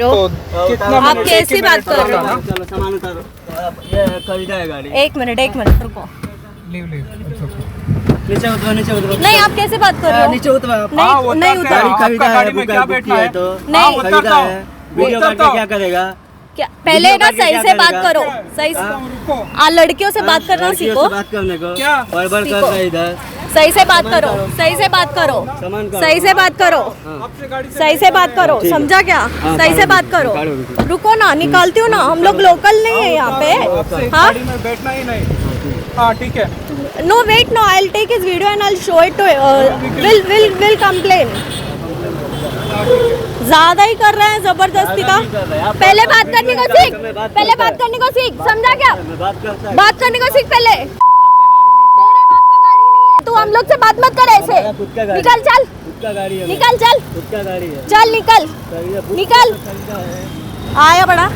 कितना आप मिनट? कैसी एक ही बात मिनट कर रहे बताना। हो? चलो सामान उतारो। ये खरीदा है गाड़ी। एक मिनट रुको। Leave it's okay। नीचे उतरो। नहीं, आप कैसे बात कर रहे हो? नीचे उतरो आप। नहीं, हाँ, वो नहीं उतरते हैं। उतर। आपका खरीदा है, गाड़ी में बुक क्या बुक बैठना किया है? तो नहीं, हाँ, उतरता खरीदा हूँ। है। वीडियो काट उतरता के हूँ। क्या करेगा? क्या पहले वीडियो ना काट के सही क्या से बात करेगा? करो। सही से रुको। लड़कियों से बात करना लड़कियों सीखो। से बात करने को क्या? बड़बड़ कर सीखो। रहा है इधर। सही से बात करो। सही से बात करो। सामान करो। सही से बात करो। आपसे गाड़ी से सही से बात करो। ठीक है। समझा क्या? हाँ, सही से काढ़ो, बात करो। काढ़ो, रुको। रुको ना, निकालती हूँ ना। हम लोग लोकल नहीं है यहाँ आपसे पे। इस हाँ, गाड़ी में बैठना ही नहीं। हाँ ठीक है। No wait, no, I will take his video and I will show it to will complain. ज्यादा ही कर रहे हैं जबरदस्ती का। पहले बात करने को सीख। पहले बात करने को सीख। समझा क्या? मैं बात करता है। बात करने को सीख पहले। तेरे बाप का गाड़ी नहीं है, तू हम लोग से बात मत कर ऐसे। हमारा खुद का गाड़ी। निकल चल, खुद का गाड़ी है। निकल चल, खुद का गाड़ी है। चल निकल, खरीदा- निकल। खरीदा है। आया बड़ा।